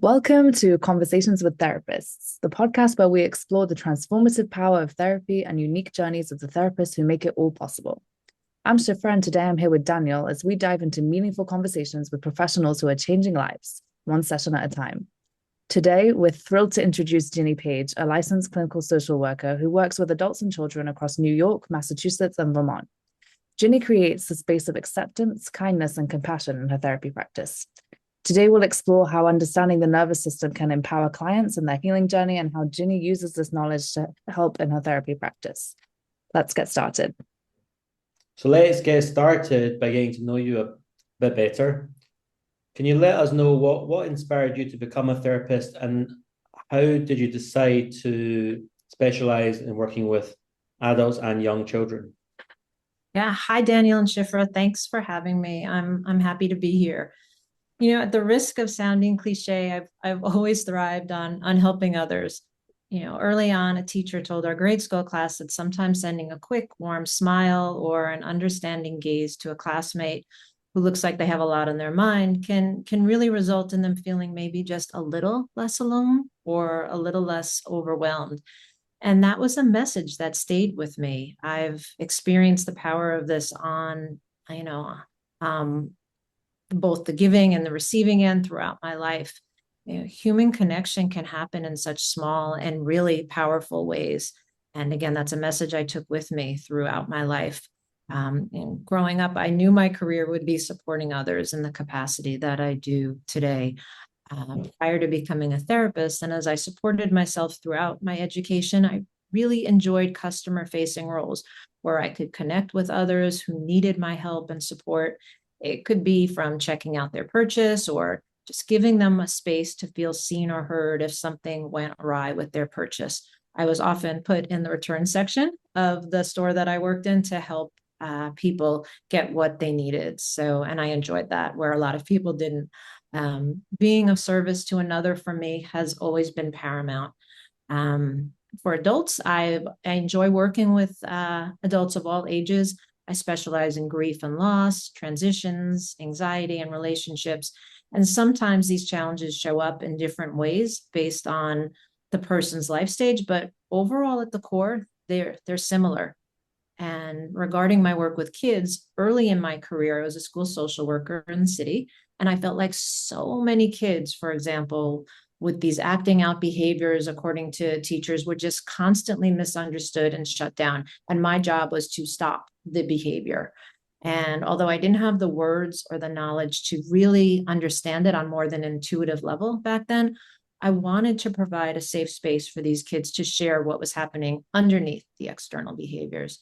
Welcome to Conversations with Therapists, the podcast where we explore the transformative power of therapy and unique journeys of the therapists who make it all possible. I'm Shifra, and today I'm here with Daniel as we dive into meaningful conversations with professionals who are changing lives, one session at a time. Today, we're thrilled to introduce Ginny Paige, a licensed clinical social worker who works with adults and children across New York, Massachusetts, and Vermont. Ginny creates a space of acceptance, kindness, and compassion in her therapy practice. Today, we'll explore how understanding the nervous system can empower clients in their healing journey and how Ginny uses this knowledge to help in her therapy practice. Let's get started. So let's get started by getting to know you a bit better. Can you let us know what inspired you to become a therapist, and how did you decide to specialize in working with adults and young children? Yeah. Hi, Daniel and Shifra. Thanks for having me. I'm happy to be here. At the risk of sounding cliche, I've always thrived on helping others. Early on, a teacher told our grade school class that sometimes sending a quick, warm smile or an understanding gaze to a classmate who looks like they have a lot on their mind can really result in them feeling maybe just a little less alone or a little less overwhelmed. And that was a message that stayed with me. I've experienced the power of this on, um, both the giving and the receiving end throughout my life. Human connection can happen in such small and really powerful ways. And again, that's a message I took with me throughout my life. And growing up, I knew my career would be supporting others in the capacity that I do today. Prior to becoming a therapist, and as I supported myself throughout my education, I really enjoyed customer-facing roles where I could connect with others who needed my help and support. It could be from checking out their purchase or just giving them a space to feel seen or heard if something went awry with their purchase. I was often put in the return section of the store that I worked in to help people get what they needed. And I enjoyed that, where a lot of people didn't. Being of service to another for me has always been paramount. For adults, I enjoy working with adults of all ages. I specialize in grief and loss, transitions, anxiety, and relationships. And sometimes these challenges show up in different ways based on the person's life stage, but overall at the core, they're similar. And regarding my work with kids, early in my career, I was a school social worker in the city, and I felt like so many kids, for example, with these acting out behaviors, according to teachers, were just constantly misunderstood and shut down. And my job was to stop the behavior. And although I didn't have the words or the knowledge to really understand it on more than an intuitive level back then, I wanted to provide a safe space for these kids to share what was happening underneath the external behaviors.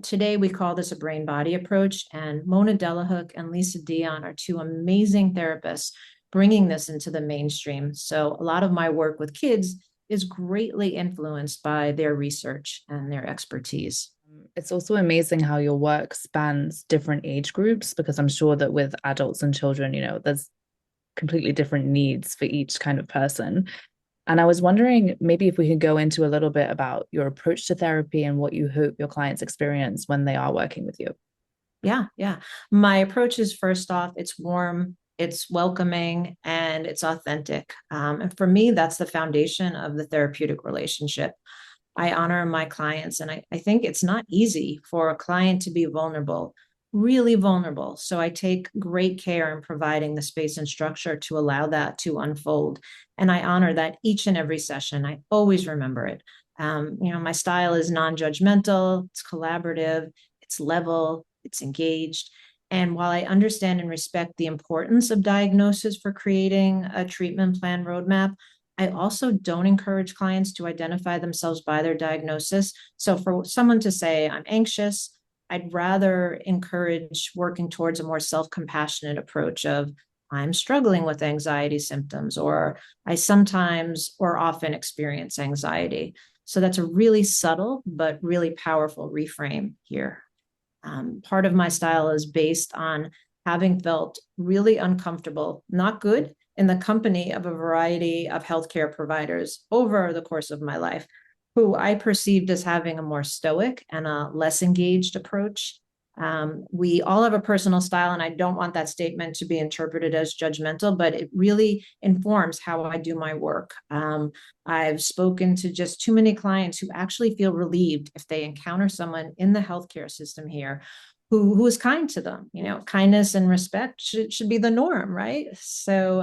Today, we call this a brain-body approach, and Mona Delahook and Lisa Dion are two amazing therapists bringing this into the mainstream. So a lot of my work with kids is greatly influenced by their research and their expertise. It's also amazing how your work spans different age groups, because I'm sure that with adults and children, there's completely different needs for each kind of person. And I was wondering maybe if we could go into a little bit about your approach to therapy and what you hope your clients experience when they are working with you. Yeah. My approach is, first off, it's warm, it's welcoming, and it's authentic. And for me, that's the foundation of the therapeutic relationship. I honor my clients, and I think it's not easy for a client to be vulnerable, really vulnerable. So I take great care in providing the space and structure to allow that to unfold. And I honor that each and every session. I always remember it. My style is non-judgmental, it's collaborative, it's level, it's engaged. And while I understand and respect the importance of diagnosis for creating a treatment plan roadmap, I also don't encourage clients to identify themselves by their diagnosis. So for someone to say, I'm anxious, I'd rather encourage working towards a more self-compassionate approach of, I'm struggling with anxiety symptoms, or I sometimes or often experience anxiety. So that's a really subtle but really powerful reframe here. Part of my style is based on having felt really uncomfortable, not good, in the company of a variety of healthcare providers over the course of my life, who I perceived as having a more stoic and a less engaged approach. We all have a personal style, and I don't want that statement to be interpreted as judgmental, but it really informs how I do my work. I've spoken to just too many clients who actually feel relieved if they encounter someone in the healthcare system here who is kind to them. Kindness and respect should be the norm, right? So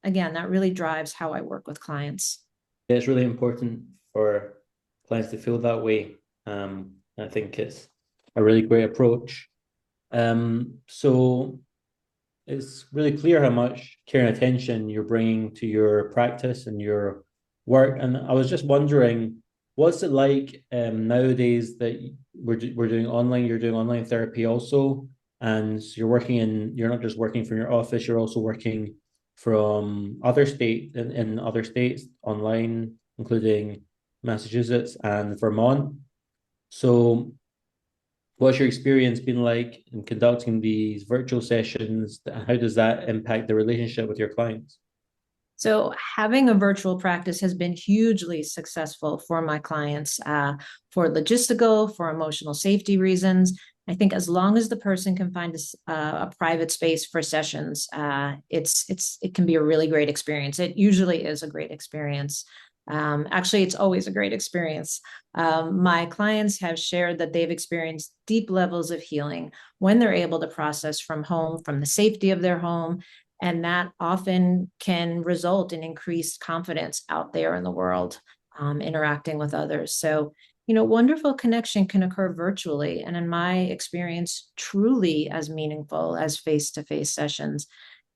again, that really drives how I work with clients. It's really important for clients to feel that way. I think it's a really great approach. So it's really clear how much care and attention you're bringing to your practice and your work. And I was just wondering, what's it like nowadays that we're doing online? You're doing online therapy also, and you're not just working from your office, you're also working from in other states online, including Massachusetts and Vermont. So what's your experience been like in conducting these virtual sessions? How does that impact the relationship with your clients? So having a virtual practice has been hugely successful for my clients, for logistical, for emotional safety reasons. I think as long as the person can find a private space for sessions, it can be a really great experience. It usually is a great experience. Actually, it's always a great experience. My clients have shared that they've experienced deep levels of healing when they're able to process from home, from the safety of their home. And that often can result in increased confidence out there in the world, interacting with others. So, wonderful connection can occur virtually. And in my experience, truly as meaningful as face-to-face sessions.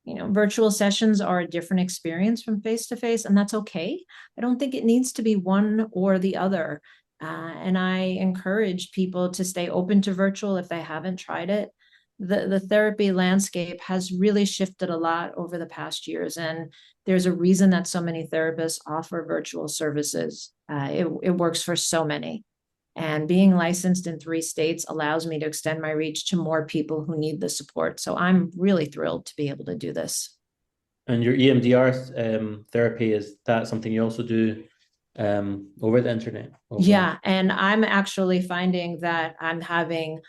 Virtual sessions are a different experience from face-to-face, and that's okay. I don't think it needs to be one or the other. And I encourage people to stay open to virtual if they haven't tried it. The therapy landscape has really shifted a lot over the past years, and there's a reason that so many therapists offer virtual services. It works for so many. And being licensed in 3 states allows me to extend my reach to more people who need the support. So I'm really thrilled to be able to do this. And your EMDR therapy, is that something you also do over the internet? Yeah, and I'm actually finding that I'm having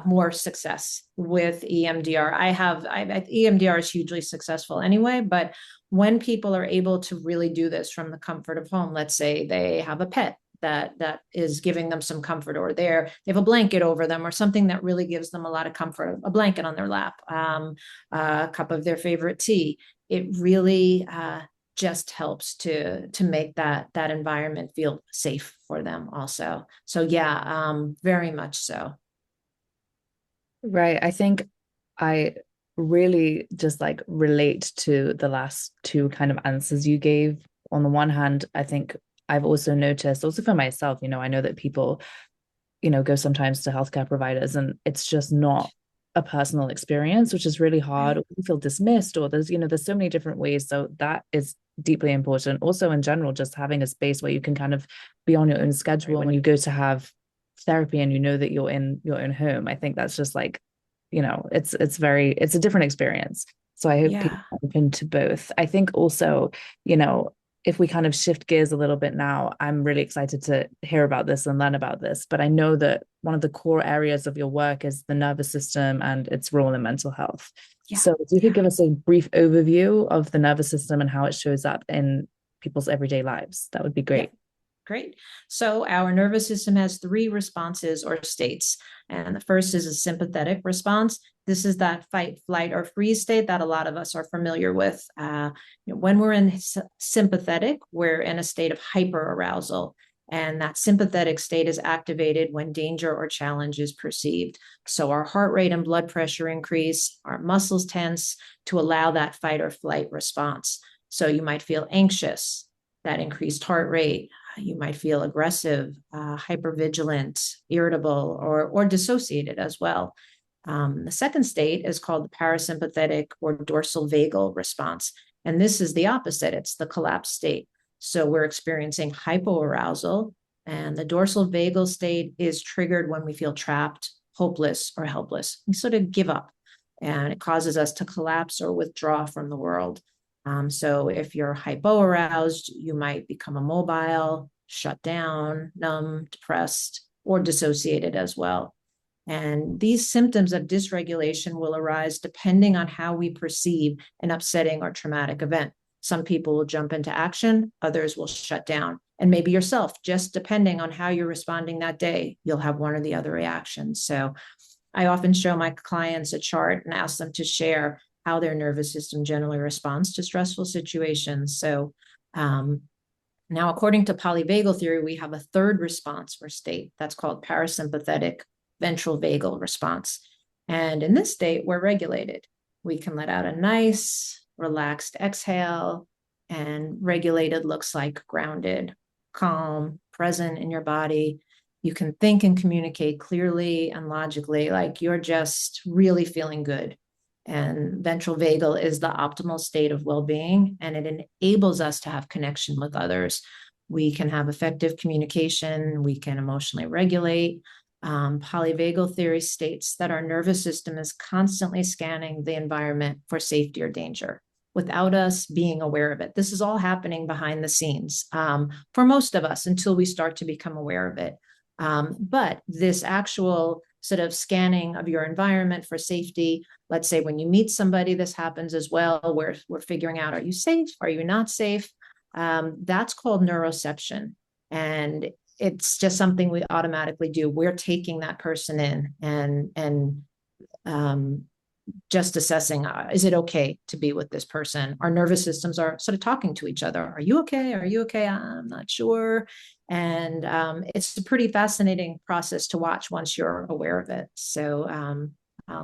more success with EMDR. EMDR is hugely successful anyway, but when people are able to really do this from the comfort of home, let's say they have a pet that is giving them some comfort, or they have a blanket over them, or something that really gives them a lot of comfort, a blanket on their lap, a cup of their favorite tea. It really just helps to make that environment feel safe for them also. So yeah, very much so. Right. I think I really just like relate to the last two kind of answers you gave. On the one hand, I think I've also noticed, also for myself, I know that people, go sometimes to healthcare providers and it's just not a personal experience, which is really hard, or you feel dismissed, or there's so many different ways. So that is deeply important. Also, in general, just having a space where you can kind of be on your own schedule when you go to have therapy and that you're in your own home. I think that's just like, it's a different experience. So I hope people are open to both. I think also, if we kind of shift gears a little bit now, I'm really excited to hear about this and learn about this. But I know that one of the core areas of your work is the nervous system and its role in mental health. Yeah. So if you could give us a brief overview of the nervous system and how it shows up in people's everyday lives, that would be great. Yeah. Great. So our nervous system has 3 responses or states. And the first is a sympathetic response. This is that fight, flight, or freeze state that a lot of us are familiar with. When we're in sympathetic, we're in a state of hyperarousal. And that sympathetic state is activated when danger or challenge is perceived. So our heart rate and blood pressure increase, our muscles tense to allow that fight or flight response. So you might feel anxious, that increased heart rate. You might feel aggressive, hypervigilant, irritable, or dissociated as well. The second state is called the parasympathetic or dorsal vagal response. And this is the opposite. It's the collapsed state. So we're experiencing hypoarousal, and the dorsal vagal state is triggered when we feel trapped, hopeless, or helpless. We sort of give up, and it causes us to collapse or withdraw from the world. So if you're hypoaroused, you might become immobile, shut down, numb, depressed, or dissociated as well. And these symptoms of dysregulation will arise depending on how we perceive an upsetting or traumatic event. Some people will jump into action, others will shut down. And maybe yourself, just depending on how you're responding that day, you'll have one or the other reactions. So I often show my clients a chart and ask them to share how their nervous system generally responds to stressful situations. So now, according to polyvagal theory, we have a third response or state that's called parasympathetic ventral vagal response. And in this state, we're regulated. We can let out a nice, relaxed exhale, and regulated looks like grounded, calm, present in your body. You can think and communicate clearly and logically, like you're just really feeling good. And ventral vagal is the optimal state of well-being, and it enables us to have connection with others. We can have effective communication. We can emotionally regulate. Polyvagal theory states that our nervous system is constantly scanning the environment for safety or danger without us being aware of it. This is all happening behind the scenes for most of us until we start to become aware of it. But this actual sort of scanning of your environment for safety, let's say when you meet somebody, this happens as well, where we're figuring out, are you safe? Are you not safe? That's called neuroception. And it's just something we automatically do. We're taking that person in and just assessing, is it okay to be with this person? Our nervous systems are sort of talking to each other. Are you okay? Are you okay? I'm not sure. And it's a pretty fascinating process to watch once you're aware of it. So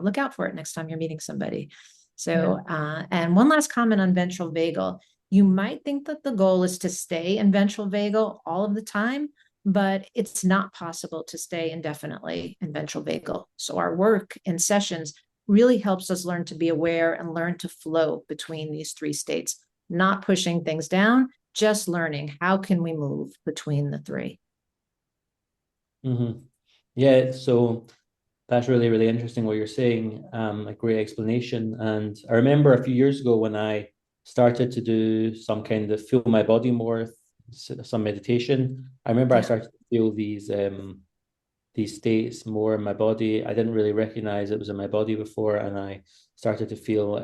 look out for it next time you're meeting somebody. So, and one last comment on ventral vagal. You might think that the goal is to stay in ventral vagal all of the time, but it's not possible to stay indefinitely in ventral vagal. So our work in sessions really helps us learn to be aware and learn to flow between these three states, not pushing things down, just learning how can we move between the three. Mm-hmm. Yeah, so that's really, really interesting what you're saying. A great explanation. And I remember a few years ago when I started to do some kind of feel my body more, some meditation. I remember I started to feel these states more in my body. I didn't really recognize it was in my body before, and I started to feel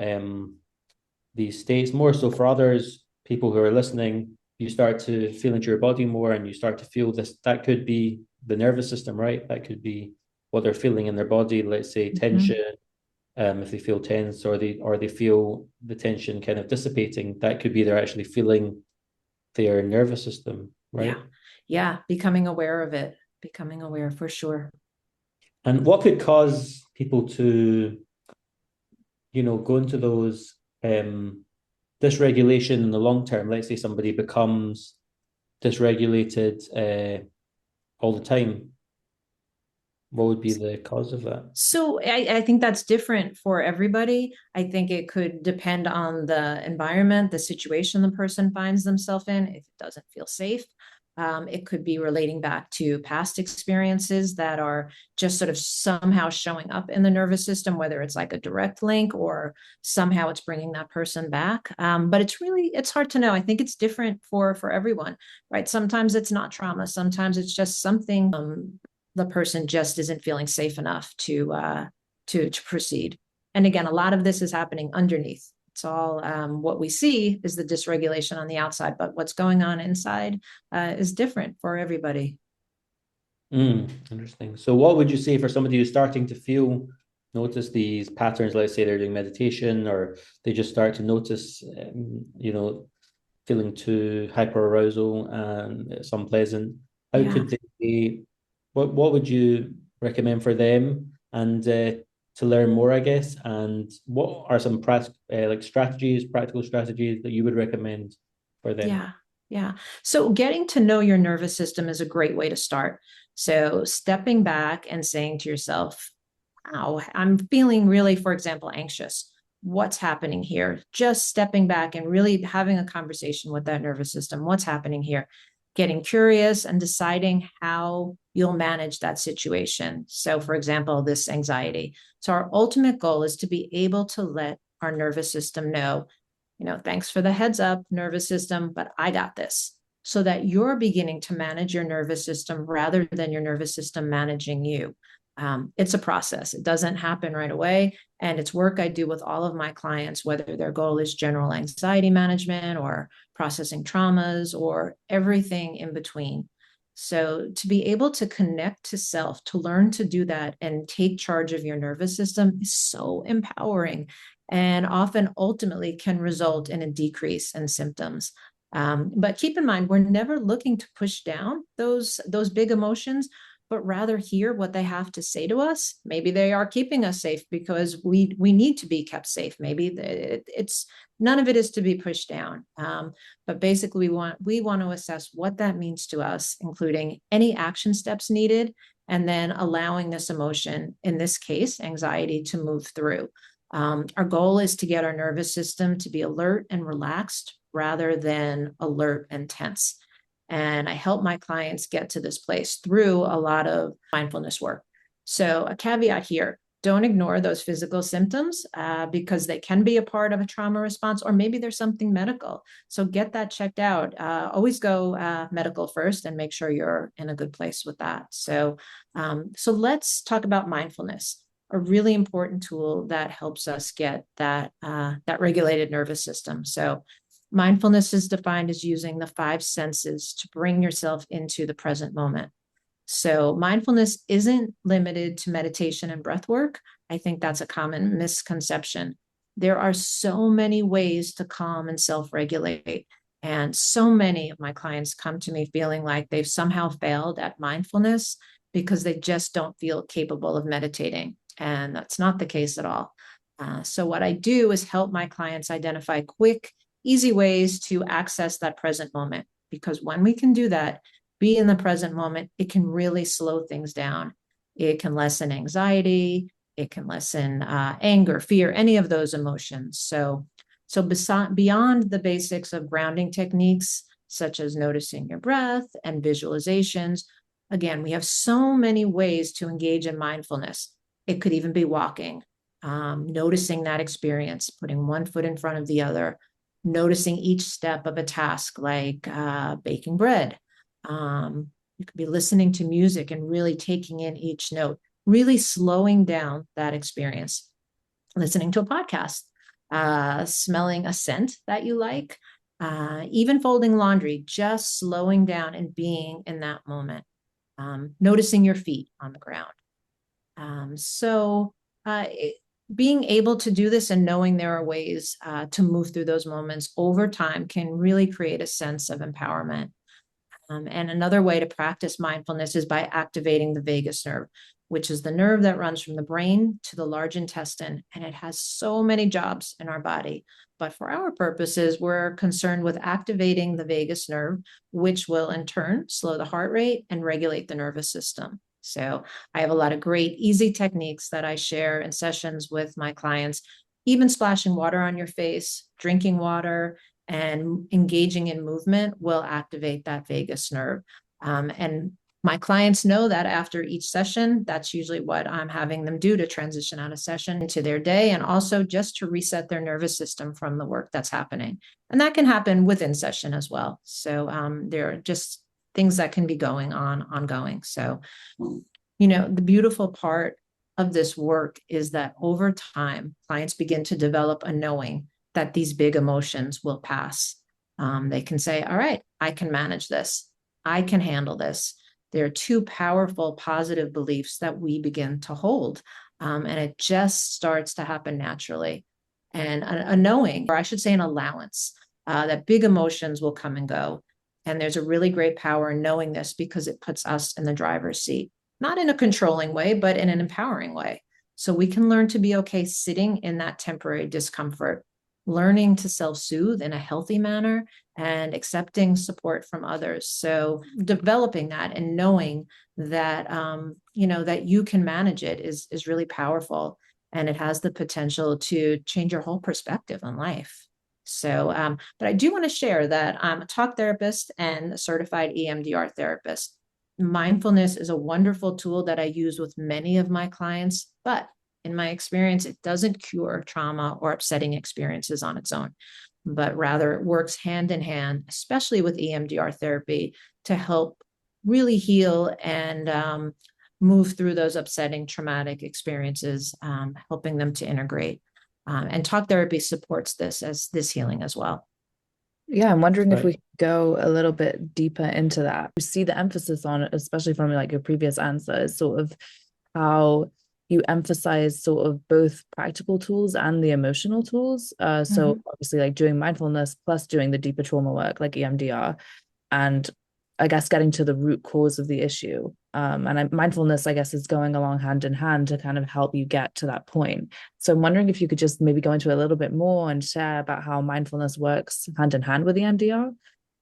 these states more. So for others, people who are listening, you start to feel into your body more, and you start to feel this. That could be the nervous system, right? That could be what they're feeling in their body. Let's say tension. If they feel tense, or they feel the tension kind of dissipating, that could be they're actually feeling their nervous system, right? Yeah, becoming aware of it, becoming aware for sure. And what could cause people to, go into those dysregulation in the long term? Let's say somebody becomes dysregulated all the time. What would be the cause of that? So I think that's different for everybody. I think it could depend on the environment, the situation the person finds themselves in. If it doesn't feel safe, it could be relating back to past experiences that are just sort of somehow showing up in the nervous system, whether it's like a direct link or somehow it's bringing that person back. But it's hard to know. I think it's different for everyone, right? Sometimes it's not trauma. Sometimes it's just something the person just isn't feeling safe enough to proceed. And again, a lot of this is happening underneath. It's all what we see is the dysregulation on the outside, but what's going on inside is different for everybody. Interesting. So what would you say for somebody who's starting to notice these patterns? Let's say they're doing meditation, or they just start to notice, feeling too hyperarousal and it's unpleasant. How could they, what would you recommend for them, and to learn more, I guess? And what are some practical strategies that you would recommend for them? Yeah. So getting to know your nervous system is a great way to start. So stepping back and saying to yourself, wow, I'm feeling really, for example, anxious. What's happening here? Just stepping back and really having a conversation with that nervous system. What's happening here? Getting curious and deciding how you'll manage that situation. So, for example, this anxiety. So our ultimate goal is to be able to let our nervous system know, thanks for the heads up, nervous system, but I got this. So that you're beginning to manage your nervous system rather than your nervous system managing you. It's a process. It doesn't happen right away. And it's work I do with all of my clients, whether their goal is general anxiety management or processing traumas or everything in between. So to be able to connect to self, to learn to do that and take charge of your nervous system is so empowering, and often ultimately can result in a decrease in symptoms. But keep in mind, we're never looking to push down those big emotions, but rather hear what they have to say to us. Maybe they are keeping us safe because we need to be kept safe. Maybe it's none of it is to be pushed down. But basically, we want to assess what that means to us, including any action steps needed, and then allowing this emotion, in this case, anxiety, to move through. Our goal is to get our nervous system to be alert and relaxed rather than alert and tense. And I help my clients get to this place through a lot of mindfulness work. So a caveat here, don't ignore those physical symptoms because they can be a part of a trauma response, or maybe there's something medical. So get that checked out. Always go medical first and make sure you're in a good place with that. So let's talk about mindfulness, a really important tool that helps us get that regulated nervous system. So mindfulness is defined as using the 5 senses to bring yourself into the present moment. So mindfulness isn't limited to meditation and breath work. I think that's a common misconception. There are so many ways to calm and self-regulate. And so many of my clients come to me feeling like they've somehow failed at mindfulness because they just don't feel capable of meditating. And that's not the case at all. So what I do is help my clients identify quick, easy ways to access that present moment. Because when we can do that, be in the present moment, it can really slow things down. It can lessen anxiety. It can lessen anger, fear, any of those emotions. So beyond the basics of grounding techniques, such as noticing your breath and visualizations, again, we have so many ways to engage in mindfulness. It could even be walking, noticing that experience, putting one foot in front of the other, noticing each step of a task like baking bread. You could be listening to music and really taking in each note, really slowing down that experience, listening to a podcast, smelling a scent that you like, even folding laundry, just slowing down and being in that moment, noticing your feet on the ground. Being able to do this and knowing there are ways to move through those moments over time can really create a sense of empowerment. And another way to practice mindfulness is by activating the vagus nerve, which is the nerve that runs from the brain to the large intestine. And it has so many jobs in our body. But for our purposes, we're concerned with activating the vagus nerve, which will in turn slow the heart rate and regulate the nervous system. So I have a lot of great, easy techniques that I share in sessions with my clients, even splashing water on your face, drinking water, and engaging in movement will activate that vagus nerve. And my clients know that after each session, that's usually what I'm having them do to transition out of session into their day, and also just to reset their nervous system from the work that's happening. And that can happen within session as well. So there are just things that can be going on ongoing. So, the beautiful part of this work is that over time, clients begin to develop a knowing that these big emotions will pass. They can say, all right, I can manage this. I can handle this. There are 2 powerful positive beliefs that we begin to hold. And it just starts to happen naturally. And a knowing, or I should say an allowance, that big emotions will come and go. And there's a really great power in knowing this because it puts us in the driver's seat, not in a controlling way, but in an empowering way. So we can learn to be okay sitting in that temporary discomfort, learning to self-soothe in a healthy manner, and accepting support from others. So developing that and knowing that, that you can manage it is really powerful. And it has the potential to change your whole perspective on life. So, but I do want to share that I'm a talk therapist and a certified EMDR therapist. Mindfulness is a wonderful tool that I use with many of my clients, but in my experience, it doesn't cure trauma or upsetting experiences on its own, but rather it works hand in hand, especially with EMDR therapy, to help really heal and move through those upsetting, traumatic experiences, helping them to integrate. And talk therapy supports this healing as well. Yeah, I'm wondering if we could go a little bit deeper into that. We see the emphasis on it, especially from like your previous answer, is sort of how you emphasize sort of both practical tools and the emotional tools. So obviously like doing mindfulness plus doing the deeper trauma work like EMDR, and I guess getting to the root cause of the issue. Mindfulness, I guess, is going along hand in hand to kind of help you get to that point. So I'm wondering if you could just maybe go into a little bit more and share about how mindfulness works hand in hand with EMDR,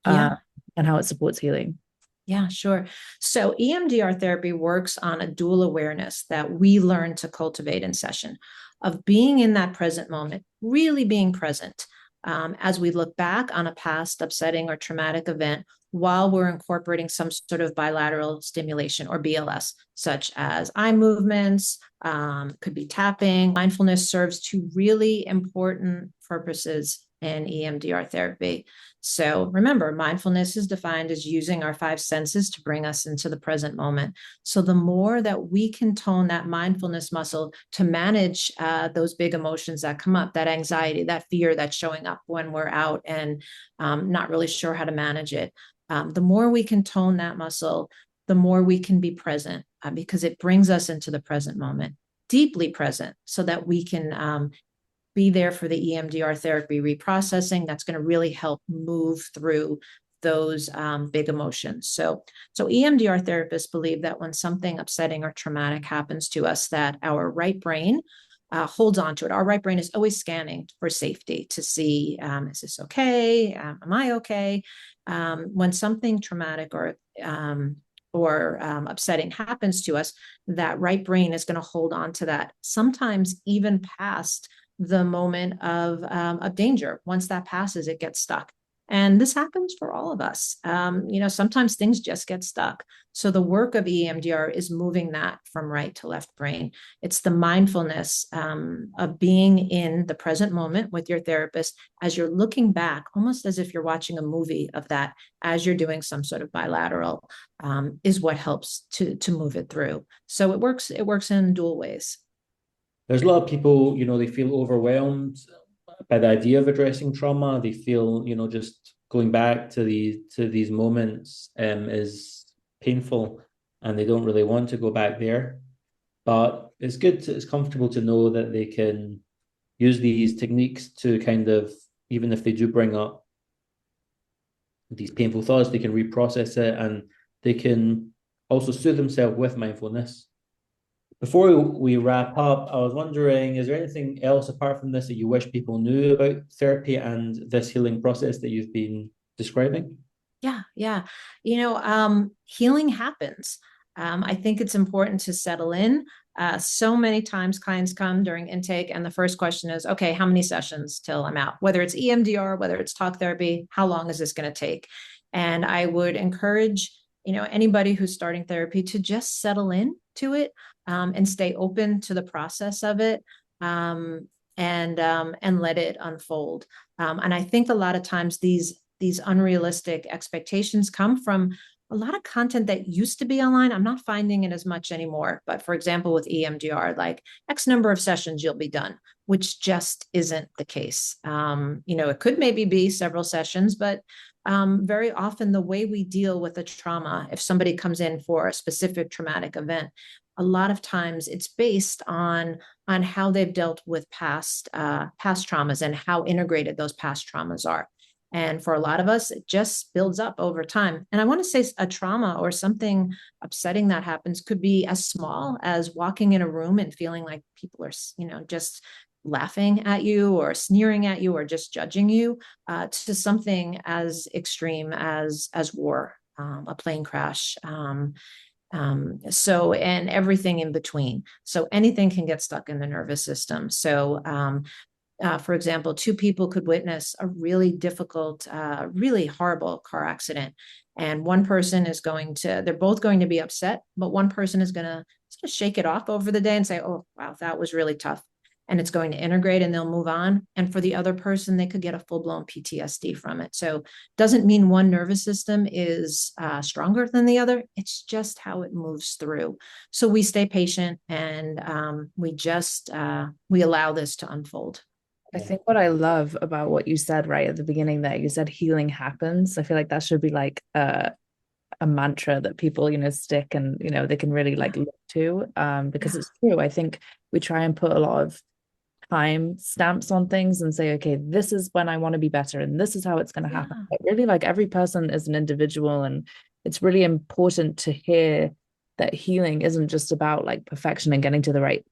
and how it supports healing. Yeah, sure. So EMDR therapy works on a dual awareness that we learn to cultivate in session of being in that present moment, really being present as we look back on a past upsetting or traumatic event while we're incorporating some sort of bilateral stimulation or BLS, such as eye movements, could be tapping. Mindfulness serves two really important purposes in EMDR therapy. So remember, mindfulness is defined as using our five senses to bring us into the present moment. So the more that we can tone that mindfulness muscle to manage those big emotions that come up, that anxiety, that fear that's showing up when we're out and not really sure how to manage it, the more we can tone that muscle, the more we can be present because it brings us into the present moment, deeply present, so that we can be there for the EMDR therapy reprocessing. That's going to really help move through those big emotions. So EMDR therapists believe that when something upsetting or traumatic happens to us, that our right brain holds on to it. Our right brain is always scanning for safety to see, is this okay? Am I okay? When something traumatic or upsetting happens to us, that right brain is going to hold on to that, sometimes even past the moment of danger. Once that passes, it gets stuck. And this happens for all of us. Sometimes things just get stuck. So the work of EMDR is moving that from right to left brain. It's the mindfulness of being in the present moment with your therapist as you're looking back, almost as if you're watching a movie of that, as you're doing some sort of bilateral, is what helps to move it through. So it works in dual ways. There's a lot of people, they feel overwhelmed by the idea of addressing trauma. They feel, just going back to these moments is painful, and they don't really want to go back there. But it's comfortable to know that they can use these techniques to kind of, even if they do bring up these painful thoughts, they can reprocess it, and they can also soothe themselves with mindfulness. Before we wrap up, I was wondering, is there anything else apart from this that you wish people knew about therapy and this healing process that you've been describing? Yeah. Healing happens. I think it's important to settle in. So many times clients come during intake and the first question is, okay, how many sessions till I'm out? Whether it's EMDR, whether it's talk therapy, how long is this going to take? And I would encourage, anybody who's starting therapy to just settle in to it and stay open to the process of it. And let it unfold. And I think a lot of times these unrealistic expectations come from a lot of content that used to be online. I'm not finding it as much anymore. But for example, with EMDR, like X number of sessions, you'll be done, which just isn't the case. It could maybe be several sessions, but very often the way we deal with a trauma, if somebody comes in for a specific traumatic event, a lot of times it's based on how they've dealt with past traumas and how integrated those past traumas are. And for a lot of us, it just builds up over time. And I want to say a trauma or something upsetting that happens could be as small as walking in a room and feeling like people are, just laughing at you or sneering at you or just judging you, to something as extreme as war, a plane crash, and everything in between. So anything can get stuck in the nervous system. So, for example, two people could witness a really difficult, really horrible car accident. And one person they're both going to be upset, but one person is going to shake it off over the day and say, oh, wow, that was really tough. and it's going to integrate and they'll move on. And for the other person, they could get a full-blown PTSD from it. So doesn't mean one nervous system is stronger than the other. It's just how it moves through. So we stay patient, and we allow this to unfold. I think what I love about what you said right at the beginning there, you said healing happens. I feel like that should be like a mantra that people, stick and, they can really like look to, because it's true. I think we try and put a lot of time stamps on things and say, okay, this is when I want to be better and this is how it's going to happen. But really, like, every person is an individual, and it's really important to hear that healing isn't just about like perfection and getting to the right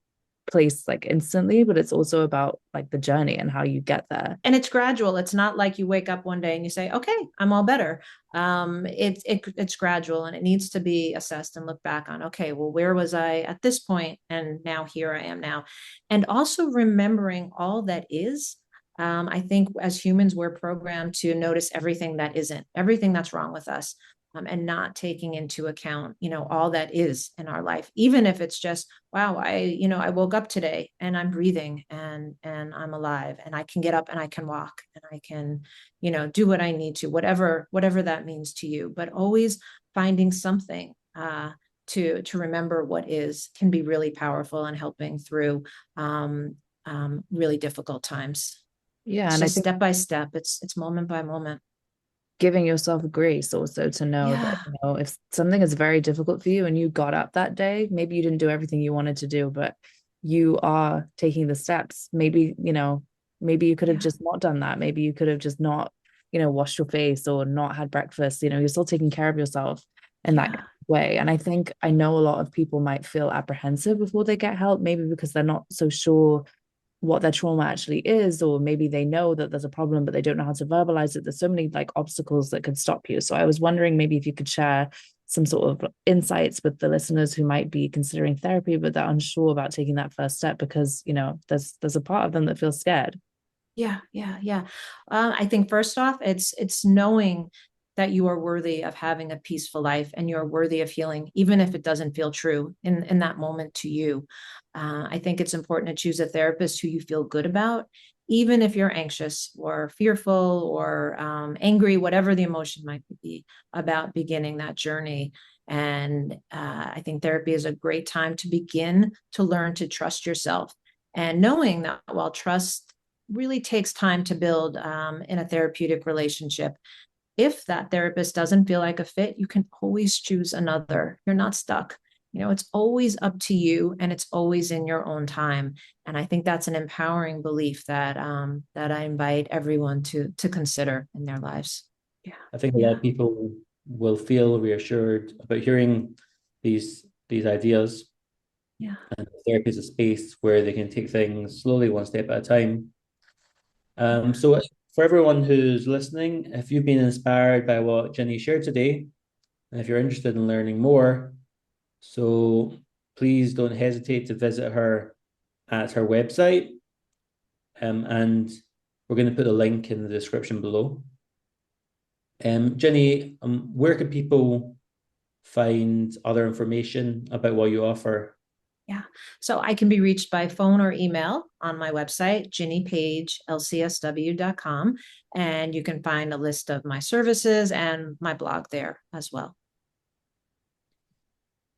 place like instantly, but it's also about like the journey and how you get there. And it's gradual. It's not like you wake up one day and you say, okay, I'm all better. It's gradual, and it needs to be assessed and looked back on. Okay, well, where was I at this point? And now here I am now. And also remembering all that is. I think as humans, we're programmed to notice everything that isn't, everything that's wrong with us. And not taking into account, all that is in our life, even if it's just, wow, I woke up today and I'm breathing and I'm alive and I can get up and I can walk and I can, do what I need to, whatever that means to you. But always finding something to remember what is can be really powerful in helping through really difficult times. Yeah, it's and just step by step. It's moment by moment. Giving yourself grace also to know that, if something is very difficult for you and you got up that day, maybe you didn't do everything you wanted to do, but you are taking the steps. Maybe, maybe you could have just not done that. Maybe you could have just not, washed your face or not had breakfast. You're still taking care of yourself in that way. And I know a lot of people might feel apprehensive before they get help, maybe because they're not so sure what their trauma actually is, or maybe they know that there's a problem but they don't know how to verbalize it. There's so many like obstacles that could stop you. So I was wondering maybe if you could share some sort of insights with the listeners who might be considering therapy but they're unsure about taking that first step because there's a part of them that feels scared. Yeah. I think first off, it's knowing that you are worthy of having a peaceful life and you're worthy of healing, even if it doesn't feel true in that moment to you. I think it's important to choose a therapist who you feel good about, even if you're anxious or fearful or angry, whatever the emotion might be about beginning that journey. And I think therapy is a great time to begin to learn to trust yourself, and knowing that while trust really takes time to build in a therapeutic relationship, if that therapist doesn't feel like a fit, you can always choose another. You're not stuck. It's always up to you, and it's always in your own time. And I think that's an empowering belief that that I invite everyone to consider in their lives. Yeah, I think a lot of people will feel reassured about hearing these ideas. Yeah, and therapy is a space where they can take things slowly, one step at a time. So for everyone who's listening, if you've been inspired by what Ginny shared today, and if you're interested in learning more, so please don't hesitate to visit her at her website. And we're going to put a link in the description below. Ginny, where could people find other information about what you offer? Yeah. So I can be reached by phone or email on my website, Ginny Paige, LCSW.com. And you can find a list of my services and my blog there as well.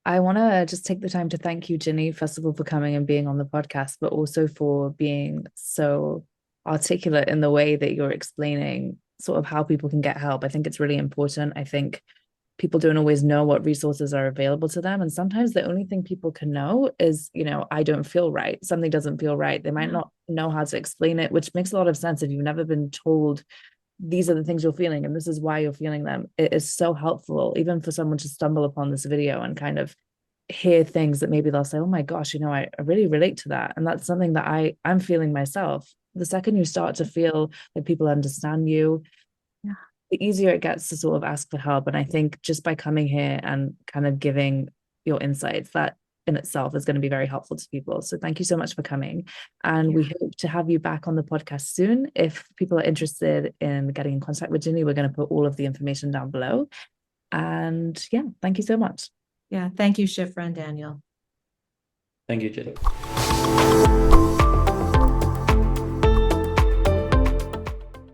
I want to just take the time to thank you, Ginny, first of all, for coming and being on the podcast, but also for being so articulate in the way that you're explaining sort of how people can get help. I think it's really important. I think people don't always know what resources are available to them. And sometimes the only thing people can know is, I don't feel right. Something doesn't feel right. They might not know how to explain it, which makes a lot of sense if you've never been told these are the things you're feeling and this is why you're feeling them. It is so helpful, even for someone to stumble upon this video and kind of hear things that maybe they'll say, oh my gosh, I really relate to that. And that's something that I'm feeling myself. The second you start to feel like people understand you, the easier it gets to sort of ask for help. And I think just by coming here and kind of giving your insights, that in itself is going to be very helpful to people. So thank you so much for coming. And we hope to have you back on the podcast soon. If people are interested in getting in contact with Ginny, we're going to put all of the information down below. And thank you so much. Yeah, thank you, Shifra and Daniel. Thank you, Ginny.